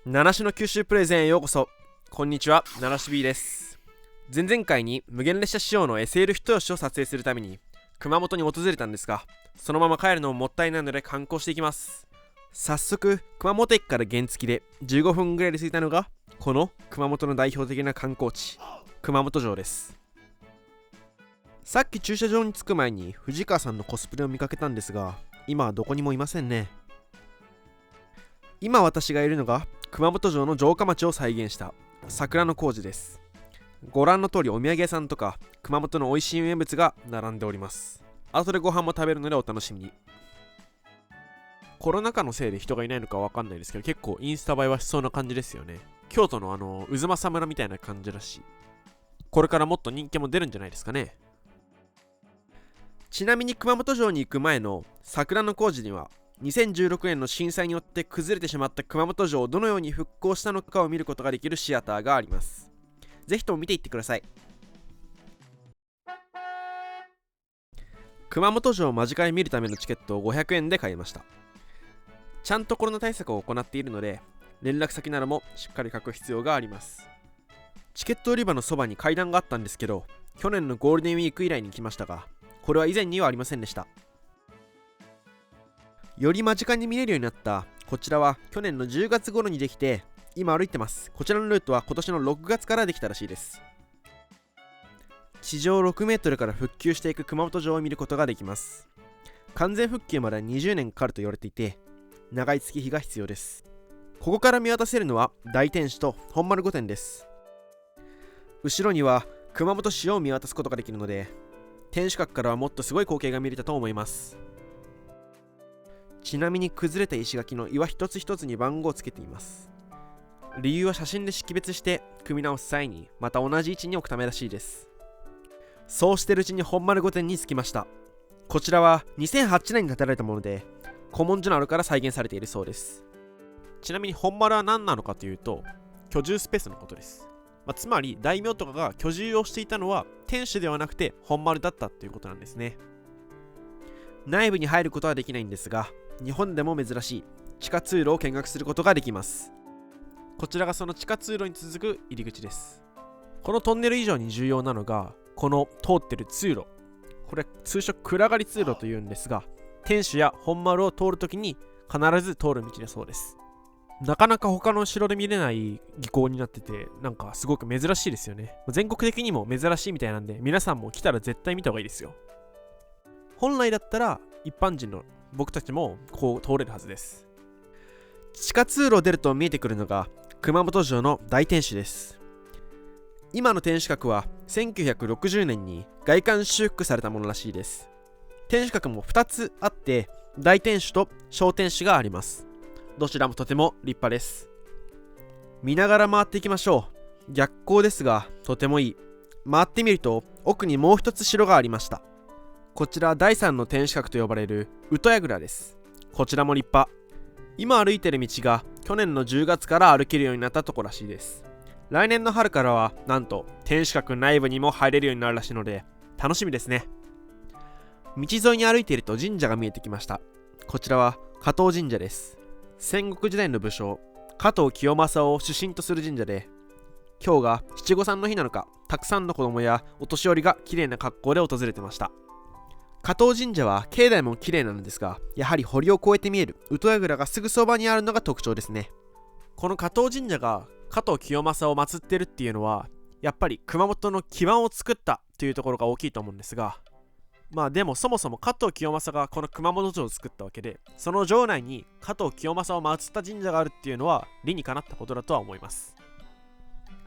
七種の九州プレゼンへようこそ。こんにちは、七種 B です。前々回に無限列車仕様の SL 人吉を撮影するために熊本に訪れたんですが、そのまま帰るのももったいないので観光していきます。早速熊本駅から原付で15分ぐらいで着いたのがこの熊本の代表的な観光地、熊本城です。さっき駐車場に着く前に藤川さんのコスプレを見かけたんですが、今はどこにもいませんね。今私がいるのが熊本城の城下町を再現した桜の工事です。ご覧の通りお土産屋さんとか熊本の美味しい名物が並んでおります。後でご飯も食べるのでお楽しみに。コロナ禍のせいで人がいないのかわかんないですけど、結構インスタ映えはしそうな感じですよね。京都の渦政村みたいな感じだし、これからもっと人気も出るんじゃないですかね。ちなみに熊本城に行く前の桜の工事には2016年の震災によって崩れてしまった熊本城をどのように復興したのかを見ることができるシアターがあります。ぜひとも見ていってください。熊本城を間近で見るためのチケットを500円で買いました。ちゃんとコロナ対策を行っているので連絡先などもしっかり書く必要があります。チケット売り場のそばに階段があったんですけど、去年のゴールデンウィーク以来に来ましたが、これは以前にはありませんでした。より間近に見れるようになったこちらは去年の10月頃にできて、今歩いてます。こちらのルートは今年の6月からできたらしいです。地上6メートルから復旧していく熊本城を見ることができます。完全復旧まで20年かかると言われていて、長い月日が必要です。ここから見渡せるのは大天守と本丸御殿です。後ろには熊本市を見渡すことができるので、天守閣からはもっとすごい光景が見れたと思います。ちなみに崩れた石垣の岩一つ一つに番号をつけています。理由は写真で識別して組み直す際にまた同じ位置に置くためらしいです。そうしてるうちに本丸御殿に着きました。こちらは2008年に建てられたもので、古文書などから再現されているそうです。ちなみに本丸は何なのかというと、居住スペースのことです。つまり大名とかが居住をしていたのは天守ではなくて本丸だったということなんですね。内部に入ることはできないんですが、日本でも珍しい地下通路を見学することができます。こちらがその地下通路に続く入り口です。このトンネル以上に重要なのがこの通ってる通路、これ通称暗がり通路というんですが、天守や本丸を通るときに必ず通る道だそうです。なかなか他の城で見れない技巧になってて、なんかすごく珍しいですよね。全国的にも珍しいみたいなんで、皆さんも来たら絶対見た方がいいですよ。本来だったら一般人の僕たちもこう通れるはずです。地下通路を出ると見えてくるのが熊本城の大天守です。今の天守閣は1960年に外観修復されたものらしいです。天守閣も2つあって、大天守と小天守があります。どちらもとても立派です。見ながら回っていきましょう。逆光ですがとてもいい。回ってみると奥にもう一つ城がありました。こちら第3の天守閣と呼ばれる宇土櫓です。こちらも立派。今歩いてる道が去年の10月から歩けるようになったところらしいです。来年の春からはなんと天守閣内部にも入れるようになるらしいので楽しみですね。道沿いに歩いていると神社が見えてきました。こちらは加藤神社です。戦国時代の武将加藤清正を主神とする神社で、今日が七五三の日なのか、たくさんの子供やお年寄りが綺麗な格好で訪れてました。加藤神社は境内も綺麗なのですが、やはり堀を越えて見える宇土櫓がすぐそばにあるのが特徴ですね。この加藤神社が加藤清正を祀ってるっていうのは、やっぱり熊本の基盤を作ったというところが大きいと思うんですが、でもそもそも加藤清正がこの熊本城を作ったわけで、その城内に加藤清正を祀った神社があるっていうのは理にかなったことだとは思います。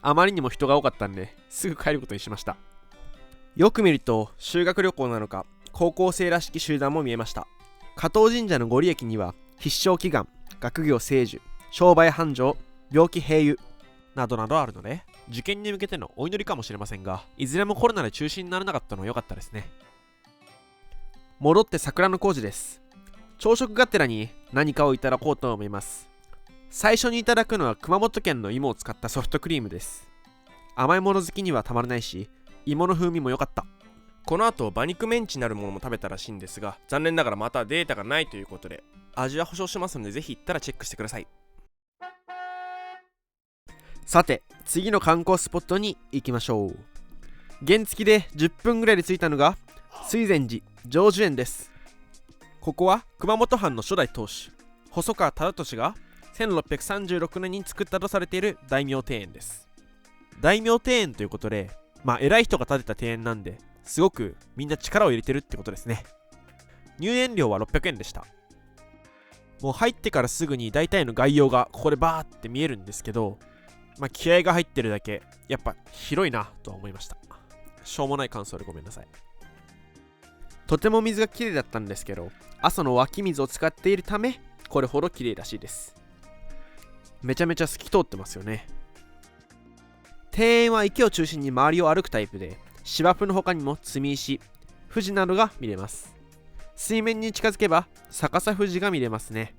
あまりにも人が多かったんですぐ帰ることにしました。よく見ると修学旅行なのか高校生らしき集団も見えました。加藤神社の御利益には必勝祈願、学業成就、商売繁盛、病気平癒などなどあるので、受験に向けてのお祈りかもしれませんが、いずれもコロナで中止にならなかったのは良かったですね。戻って桜の工事です。朝食がてらに何かをいただこうと思います。最初にいただくのは熊本県の芋を使ったソフトクリームです。甘いもの好きにはたまらないし、芋の風味も良かった。この後馬肉メンチなるものも食べたらしいんですが、残念ながらまたデータがないということで、味は保証しますのでぜひ行ったらチェックしてください。さて次の観光スポットに行きましょう。原付で10分ぐらいで着いたのが水前寺成就園です。ここは熊本藩の初代当主細川忠俊が1636年に作ったとされている大名庭園です。大名庭園ということで、偉い人が建てた庭園なんですごくみんな力を入れてるってことですね。入園料は600円でした。もう入ってからすぐに大体の概要がここでバーって見えるんですけど、気合が入ってるだけやっぱ広いなとは思いました。しょうもない感想でごめんなさい。とても水がきれいだったんですけど、阿蘇の湧き水を使っているためこれほどきれいらしいです。めちゃめちゃ透き通ってますよね。庭園は池を中心に周りを歩くタイプで、芝生の他にも積み石、富士などが見れます。水面に近づけば逆さ富士が見れますね。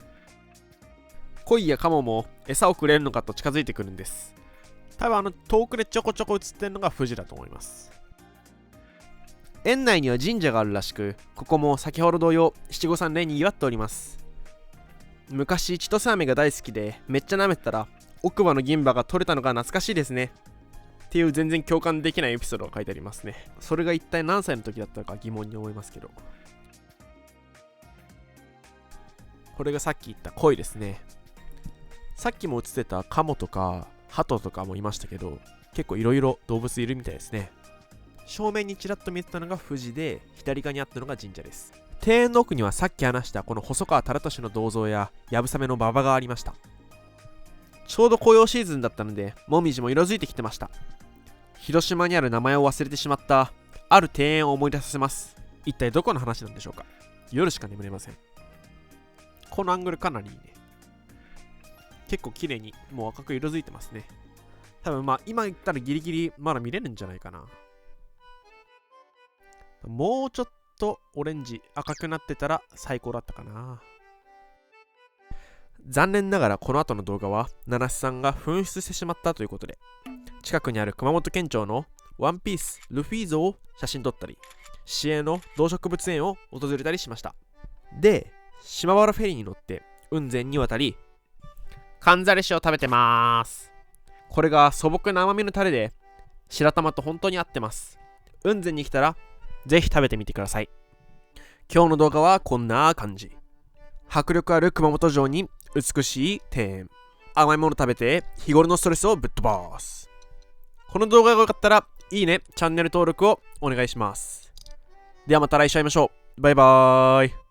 鯉やカモも餌をくれるのかと近づいてくるんです。多分遠くでちょこちょこ映ってるのが富士だと思います。園内には神社があるらしく、ここも先ほど同様七五三でにぎわっております。昔千歳飴が大好きでめっちゃ舐めてたら奥歯の銀歯が取れたのが懐かしいですねっていう全然共感できないエピソードが書いてありますね。それが一体何歳の時だったのか疑問に思いますけど、これがさっき言った鯉ですね。さっきも映ってたカモとかハトとかもいましたけど、結構いろいろ動物いるみたいですね。正面にちらっと見えてたのが富士で、左側にあったのが神社です。庭園の奥にはさっき話したこの細川忠俊の銅像や流鏑馬の馬場がありました。ちょうど紅葉シーズンだったのでもみじも色づいてきてました。広島にある名前を忘れてしまったある庭園を思い出させます。一体どこの話なんでしょうか。夜しか眠れません。このアングルかなりいいね。結構綺麗にもう赤く色づいてますね。多分今言ったらギリギリまだ見れるんじゃないかな。もうちょっとオレンジ赤くなってたら最高だったかな。残念ながらこの後の動画は七瀬さんが紛失してしまったということで、近くにある熊本県庁のワンピースルフィ像を写真撮ったり、市営の動植物園を訪れたりしました。で、島原フェリーに乗って雲仙に渡り、かんざり塩を食べてまーす。これが素朴な甘みのタレで白玉と本当に合ってます。雲仙に来たらぜひ食べてみてください。今日の動画はこんな感じ。迫力ある熊本城に美しい庭園、甘いもの食べて日頃のストレスをぶっ飛ばす。この動画が良かったらいいね、チャンネル登録をお願いします。ではまた来週会いましょう。バイバーイ。